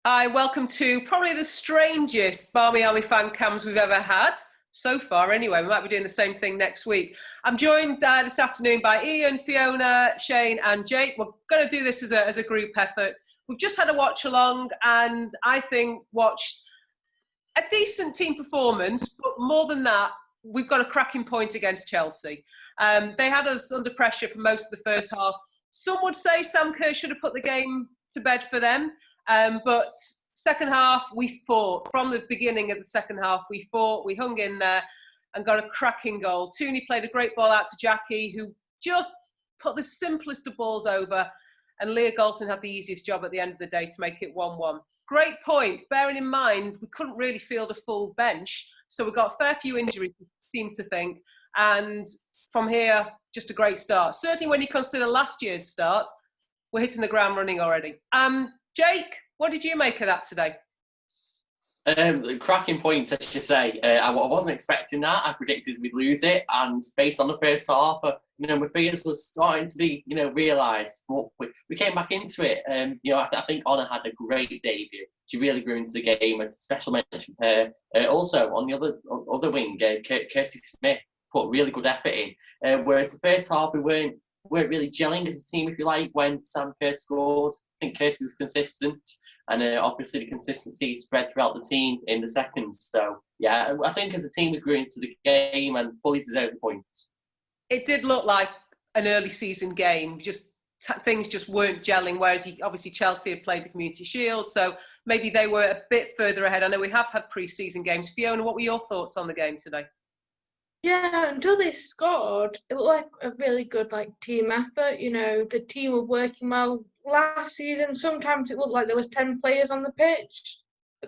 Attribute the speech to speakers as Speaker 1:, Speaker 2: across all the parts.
Speaker 1: Hi, welcome to probably the strangest Barmy Army Fancams we've ever had so far. Anyway, we might be doing the same thing next week. I'm joined this afternoon by Ian, Fiona, Shane, and Jake. We're going to do this as a group effort. We've just had a watch along, and I think watched a decent team performance. But more than that, we've got a cracking point against Chelsea. They had us under pressure for most of the first half. Some would say Sam Kerr should have put the game to bed for them. But second half, we fought. From the beginning of the second half, we fought, we hung in there and got a cracking goal. Tooney played a great ball out to Jackie, who just put the simplest of balls over, and Leah Galton had the easiest job at the end of the day to make it 1-1. Great point, bearing in mind we couldn't really field a full bench, so we got a fair few injuries, we seem to think, and from here, just a great start. Certainly when you consider last year's start, we're hitting the ground running already. Jake, what did you make of that today?
Speaker 2: Cracking point, as you say. I wasn't expecting that. I predicted we'd lose it, and based on the first half, my fears was starting to be, realised. But we came back into it. I think Honor had a great debut. She really grew into the game, and special mention her. Also, on the other wing, Kirsty Smith put really good effort in. Whereas the first half, we weren't really gelling as a team, if you like, when Sam Kerr scored. I think Kirsty was consistent, and obviously the consistency spread throughout the team in the second. So, yeah, I think as a team we grew into the game and fully deserved the points.
Speaker 1: It did look like an early season game, things just weren't gelling, whereas obviously Chelsea had played the Community Shield, so maybe they were a bit further ahead. I know we have had pre-season games. Fiona, what were your thoughts on the game today?
Speaker 3: Yeah, until they scored, it looked like a really good team effort. The team were working well. Last season, sometimes it looked like there was 10 players on the pitch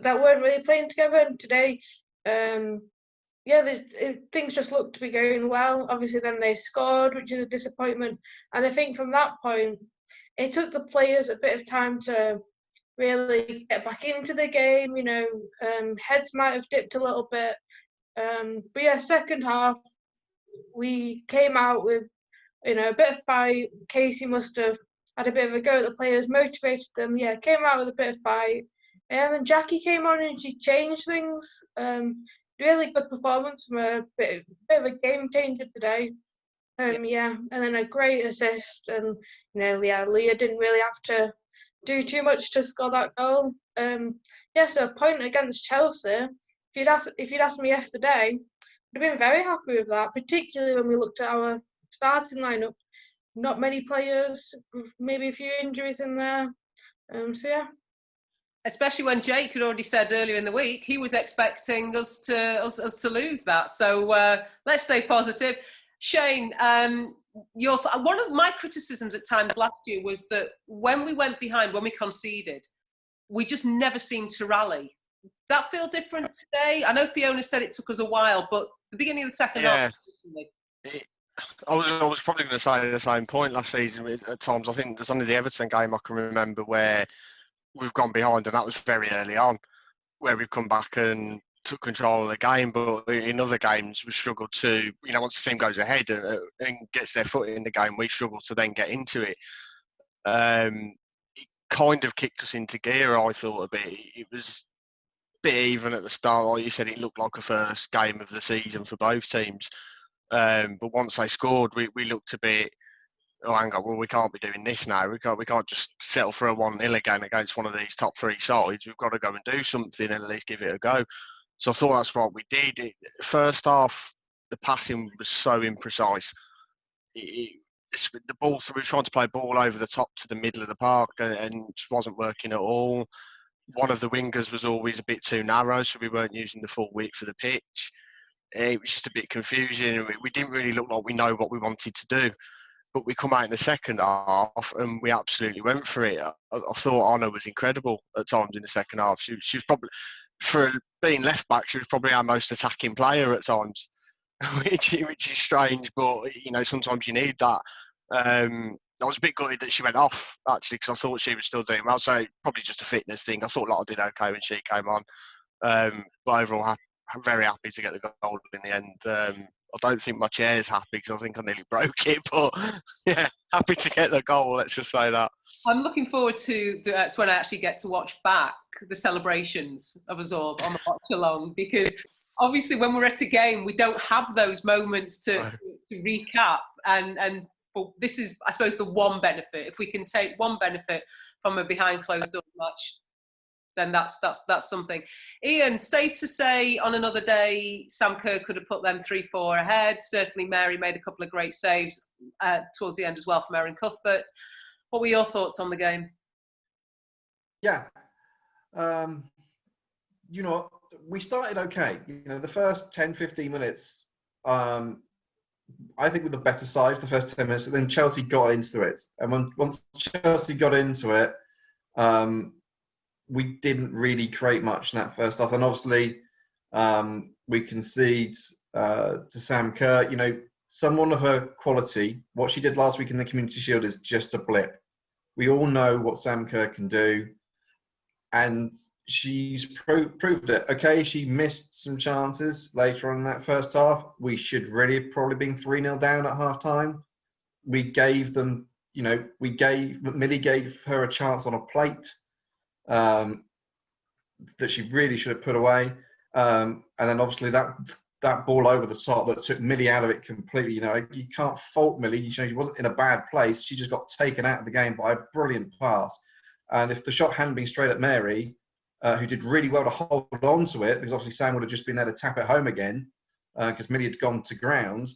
Speaker 3: that weren't really playing together. And today, things just looked to be going well. Obviously, then they scored, which is a disappointment. And I think from that point, it took the players a bit of time to really get back into the game. Heads might have dipped a little bit. But yeah, second half, we came out with, a bit of fight. Casey must have had a bit of a go at the players, motivated them. Yeah, came out with a bit of fight. And then Jackie came on and she changed things. Really good performance from a bit of a game changer today. And then a great assist. And, Leah didn't really have to do too much to score that goal. So a point against Chelsea. If you'd asked me yesterday, I'd have been very happy with that, particularly when we looked at our starting lineup. Not many players, with maybe a few injuries in there.
Speaker 1: Especially when Jake had already said earlier in the week he was expecting us to lose that. So let's stay positive. Shane, one of my criticisms at times last year was that when we went behind, when we conceded, we just never seemed to rally. That feel different today? I know Fiona said it took us a while, but the beginning of the second half.
Speaker 4: I was probably going to say the same point last season at times. I think there's only the Everton game I can remember where we've gone behind, and that was very early on, where we've come back and took control of the game. But in other games, we struggled to, once the team goes ahead and gets their foot in the game, we struggle to then get into it. It kind of kicked us into gear, I thought, a bit. It was bit even at the start. Like you said, it looked like a first game of the season for both teams. But once they scored, we looked a bit, hang on, well, we can't be doing this now. We can't just settle for a 1-0 again against one of these top three sides. We've got to go and do something and at least give it a go. So I thought that's what we did. First half, the passing was so imprecise. The ball, we were trying to play ball over the top to the middle of the park and just wasn't working at all. One of the wingers was always a bit too narrow, so we weren't using the full width for the pitch. It was just a bit confusing. We didn't really look like we know what we wanted to do. But we come out in the second half and we absolutely went for it. I thought Anna was incredible at times in the second half. She was probably, for being left back, she was probably our most attacking player at times, which is strange. But, sometimes you need that. I was a bit gutted that she went off, actually, because I thought she was still doing well. So probably just a fitness thing. I thought Lotta did okay when she came on. But overall, I'm very happy to get the goal in the end. I don't think my chair's happy because I think I nearly broke it. But yeah, happy to get the goal. Let's just say that.
Speaker 1: I'm looking forward to when I actually get to watch back the celebrations of us all on the watch along, because obviously when we're at a game, we don't have those moments to recap. And well, this is, I suppose, the one benefit. If we can take one benefit from a behind closed doors match, then that's something. Ian, safe to say on another day, Sam Kerr could have put them 3-4 ahead. Certainly Mary made a couple of great saves towards the end as well from Erin Cuthbert. What were your thoughts on the game?
Speaker 5: Yeah. You know, we started okay. You know, the first 10, 15 minutes, I think with the better side for the first 10 minutes, and then Chelsea got into it. And once Chelsea got into it, we didn't really create much in that first half. And obviously, we concede to Sam Kerr. You know, someone of her quality, what she did last week in the Community Shield is just a blip. We all know what Sam Kerr can do, and she's proved it. Okay, she missed some chances later on in that first half. We should really have probably been 3-0 down at half time. We gave them, you know, Millie gave her a chance on a plate that she really should have put away. And then obviously that ball over the top that took Millie out of it completely. You know, you can't fault Millie. You know, she wasn't in a bad place. She just got taken out of the game by a brilliant pass. And if the shot hadn't been straight at Mary, who did really well to hold on to it, because obviously Sam would have just been there to tap it home again, because Millie had gone to ground,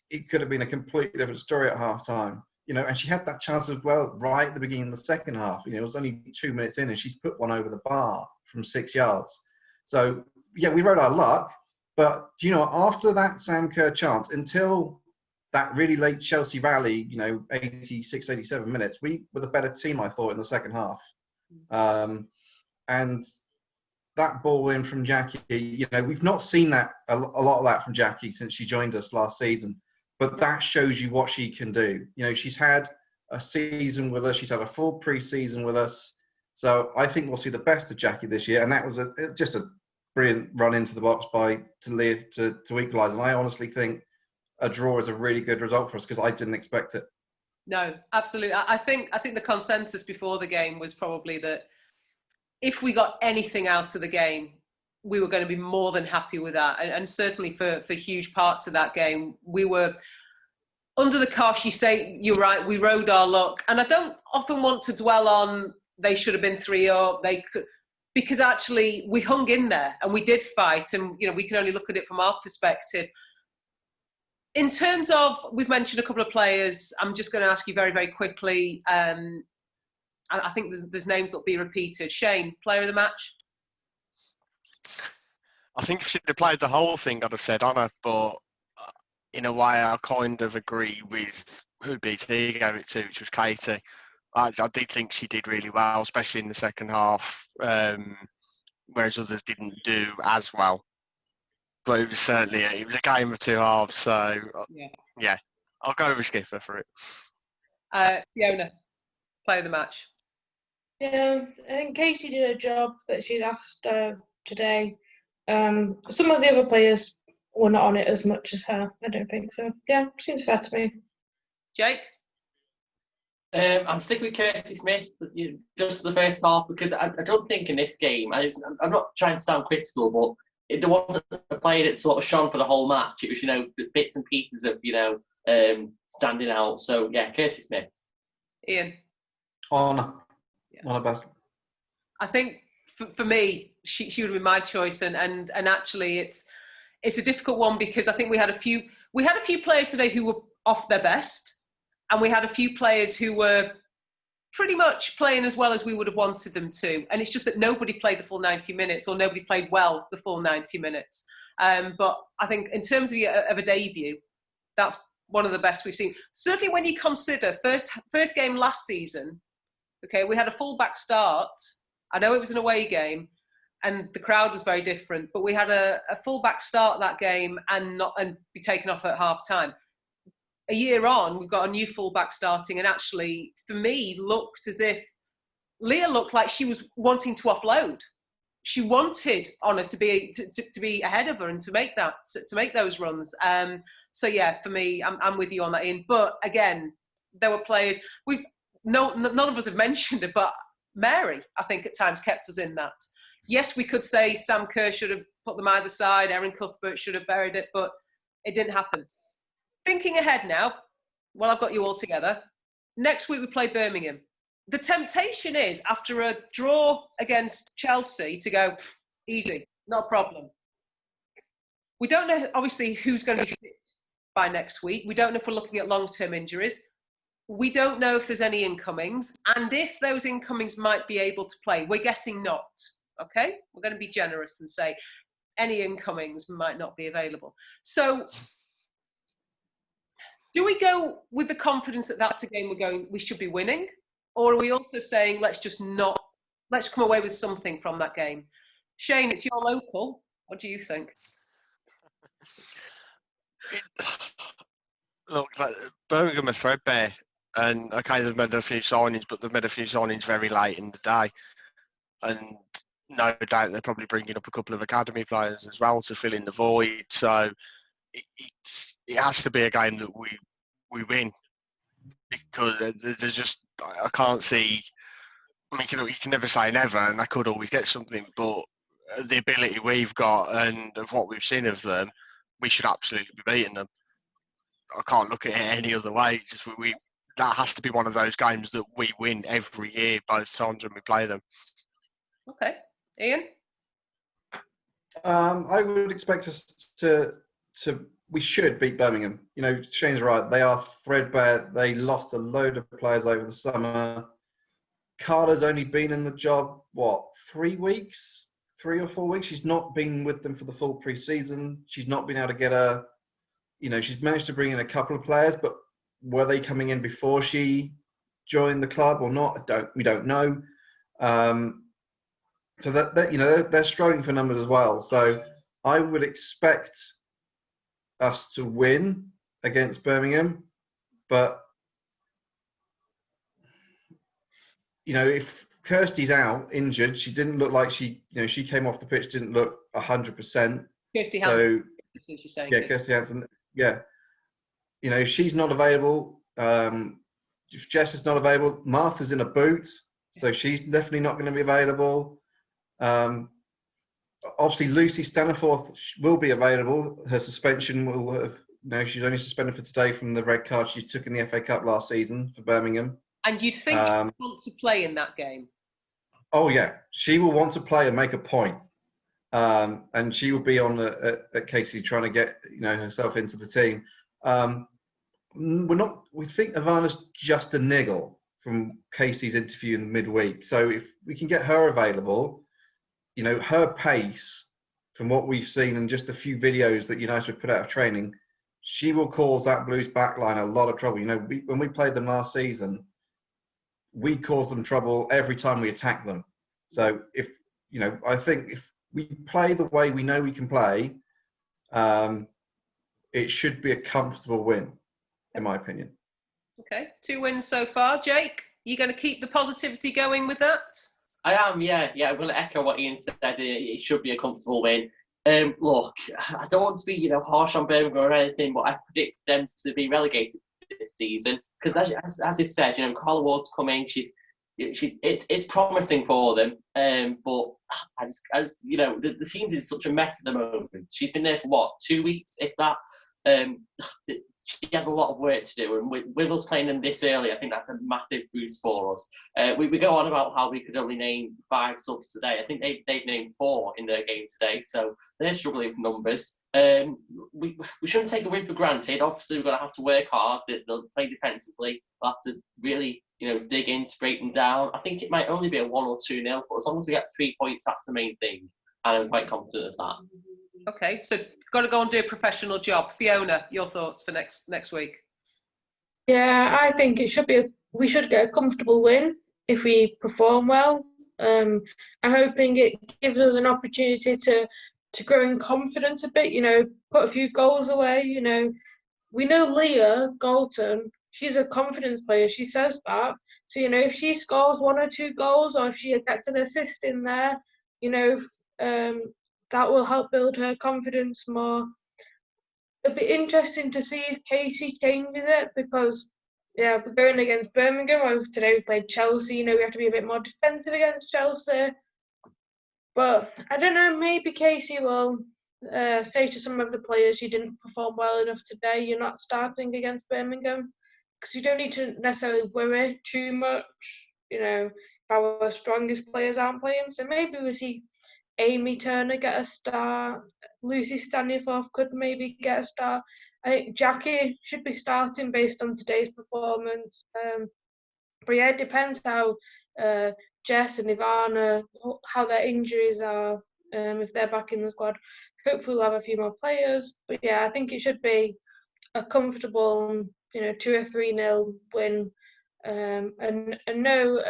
Speaker 5: it could have been a completely different story at half time. You know, and she had that chance as well right at the beginning of the second half. You know, it was only 2 minutes in and she's put one over the bar from 6 yards. So, yeah, we rode our luck. But, you know, after that Sam Kerr chance, until that really late Chelsea rally, you know, 86, 87 minutes, we were the better team, I thought, in the second half. And that ball in from Jackie, you know, we've not seen that a lot of that from Jackie since she joined us last season. But that shows you what she can do. You know, she's had a season with us. She's had a full pre-season with us. So I think we'll see the best of Jackie this year. And that was just a brilliant run into the box by Talia to equalise. And I honestly think a draw is a really good result for us because I didn't expect it.
Speaker 1: No, absolutely. I think the consensus before the game was probably that if we got anything out of the game, we were going to be more than happy with that. And certainly for huge parts of that game, we were under the cosh. You say, you're right, we rode our luck. And I don't often want to dwell on they should have been 3-0. They could, because actually we hung in there and we did fight. And, you know, we can only look at it from our perspective. In terms of, we've mentioned a couple of players. I'm just going to ask you very, very quickly. I think there's names that will be repeated. Shane, player of the match?
Speaker 4: I think if she'd have played the whole thing, I'd have said Anna, but in a way I kind of agree with who BT gave it to, which was Katie. I did think she did really well, especially in the second half, whereas others didn't do as well. But it was certainly it was a game of two halves, so yeah I'll go with Skipper for it.
Speaker 1: Fiona, player of the match.
Speaker 3: Yeah, I think Katie did a job that she'd asked today. Some of the other players were not on it as much as her. I don't think so. Yeah, seems fair to me.
Speaker 1: Jake?
Speaker 2: I'm sticking with Kirsty Smith just the first half because I don't think in this game, I'm not trying to sound critical, but there wasn't a player that sort of shone for the whole match. It was, you know, bits and pieces of, you know, standing out. So, yeah, Kirsty Smith.
Speaker 1: Ian?
Speaker 5: Honor best.
Speaker 1: I think for me, she would have been my choice, and actually it's a difficult one because I think we had a few players today who were off their best, and we had a few players who were pretty much playing as well as we would have wanted them to, and it's just that nobody played the full 90 minutes or nobody played well the full 90 minutes. But I think in terms of a debut, that's one of the best we've seen. Certainly when you consider first game last season. Okay, we had a full-back start. I know it was an away game and the crowd was very different, but we had a full-back start that game and be taken off at half-time. A year on, we've got a new full-back starting, and actually, for me, looked as if Leah looked like she was wanting to offload. she wanted Honor to be ahead of her and to make those runs. So yeah, for me, I'm with you on that, Ian. But again, there were players none of us have mentioned it, but Mary, I think, at times kept us in that. Yes, we could say Sam Kerr should have put them either side, Erin Cuthbert should have buried it, but it didn't happen. Thinking ahead now, well, I've got you all together. Next week we play Birmingham. The temptation is, after a draw against Chelsea, to go, easy, not a problem. We don't know, obviously, who's going to be fit by next week. We don't know if we're looking at long-term injuries. We don't know if there's any incomings, and if those incomings might be able to play. We're guessing not, okay? We're going to be generous and say any incomings might not be available. So do we go with the confidence that that's a game we should be winning? Or are we also saying, let's come away with something from that game? Shane, it's your local. What do you think?
Speaker 4: Look, Birmingham are threadbare. And okay, they've made a few signings, but they've made a few signings very late in the day. And no doubt they're probably bringing up a couple of academy players as well to fill in the void. So it has to be a game that we win, because there's just, I can't see. I mean, you can never say never, and I could always get something, but the ability we've got and of what we've seen of them, we should absolutely be beating them. I can't look at it any other way. Just that has to be one of those games that we win every year, both times when we play them.
Speaker 1: Okay, Ian.
Speaker 5: I would expect us to. We should beat Birmingham. You know, Shane's right. They are threadbare. They lost a load of players over the summer. Carla's only been in the job, 3 weeks? 3 or 4 weeks? She's not been with them for the full pre-season. She's not been able to get she's managed to bring in a couple of players, but were they coming in before she joined the club or not? We don't know. So they're struggling for numbers as well. So I would expect us to win against Birmingham, but if Kirsty's out injured, she didn't look like she came off the pitch, didn't look 100%.
Speaker 1: Kirsty Hansen.
Speaker 5: Yeah, Kirsty Hansen. Yeah, if she's not available, if Jess is not available, Martha's in a boot, so she's definitely not going to be available. Obviously, Lucy Staniforth will be available. Her suspension will have. She's only suspended for today from the red card she took in the FA Cup last season for Birmingham.
Speaker 1: And you'd think she'd want to play in that game? Oh,
Speaker 5: yeah. She will want to play and make a point. And she will be on at Casey trying to get herself into the team. We think Ivana's just a niggle from Casey's interview in midweek. So if we can get her available, her pace, from what we've seen in just a few videos that United have put out of training, she will cause that Blues backline a lot of trouble. When we played them last season, we caused them trouble every time we attacked them. So I think if we play the way we know we can play, it should be a comfortable win, in my opinion.
Speaker 1: Okay, 2 wins so far. Jake, you going to keep the positivity going with that?
Speaker 2: I am, yeah. I'm going to echo what Ian said. It should be a comfortable win. Look, I don't want to be, harsh on Birmingham or anything, but I predict them to be relegated this season because, as we've said, Carla Ward's coming. It's promising for them, but I just the team's in such a mess at the moment. She's been there for 2 weeks, if that. She has a lot of work to do, and with us playing them this early, I think that's a massive boost for us. We go on about how we could only name 5 subs today. I think they've named 4 in their game today, so they're struggling with numbers. We shouldn't take a win for granted. Obviously, we're going to have to work hard. They'll play defensively. We'll have to really, dig in to break them down. I think it might only be a 1 or 2-0, but as long as we get 3 points, that's the main thing, and I'm quite confident of that.
Speaker 1: Okay, so got to go and do a professional job. Fiona, your thoughts for next week?
Speaker 3: Yeah, I think we should get a comfortable win if we perform well. I'm hoping it gives us an opportunity to grow in confidence a bit. Put a few goals away. We know Leah Galton. She's a confidence player. She says that. So if she scores 1 or 2 goals, or if she gets an assist in there, that will help build her confidence more. It'll be interesting to see if Casey changes it, because we're going against Birmingham. Today we played Chelsea. We have to be a bit more defensive against Chelsea. But I don't know, maybe Casey will say to some of the players, you didn't perform well enough today, you're not starting against Birmingham, because you don't need to necessarily worry too much, if our strongest players aren't playing. So maybe we'll see Amy Turner get a start, Lucy Staniforth could maybe get a start. I think Jackie should be starting based on today's performance. But yeah, it depends how Jess and Ivana, how their injuries are, if they're back in the squad. Hopefully we'll have a few more players. But yeah, I think it should be a comfortable, 2 or 3-0 win, and no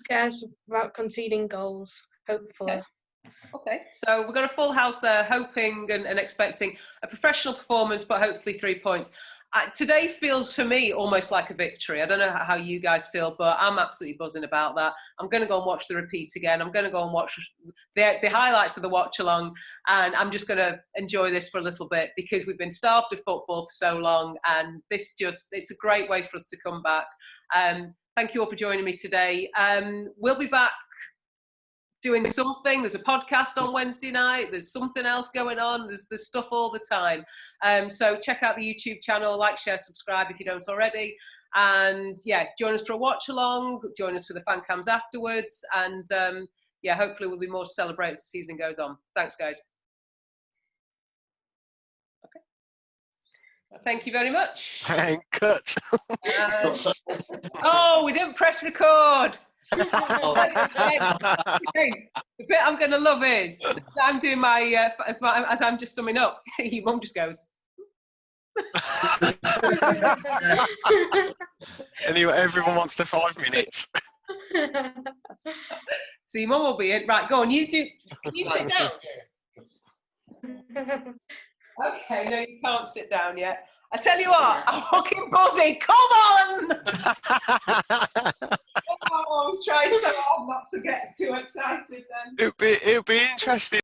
Speaker 3: scares about conceding goals, hopefully.
Speaker 1: Okay, so we've got a full house there, hoping and expecting a professional performance, but hopefully 3 points. Today feels for me almost like a victory. I don't know how you guys feel, but I'm absolutely buzzing about that. I'm going to go and watch the repeat again. I'm going to go and watch the highlights of the watch along, and I'm just going to enjoy this for a little bit, because we've been starved of football for so long, and it's a great way for us to come back. Thank you all for joining me today. We'll be back doing something. There's a podcast on Wednesday night. There's something else going on. There's stuff all the time. So check out the YouTube channel, like, share, subscribe if you don't already. And join us for a watch along. Join us for the fan cams afterwards. And hopefully we'll be more to celebrate as the season goes on. Thanks, guys. Okay. Thank you very much.
Speaker 4: And cut.
Speaker 1: We didn't press record. The bit I'm going to love is, as I'm doing as I'm just summing up, your mum just goes.
Speaker 4: Anyway, everyone wants their 5 minutes.
Speaker 1: So your mum will be in. Right, go on, you do. Can you sit down? Okay, no, you can't sit down yet. I tell you what, I'm fucking buzzing. Come on! I was trying so hard not to get too excited then.
Speaker 4: It'll be interesting.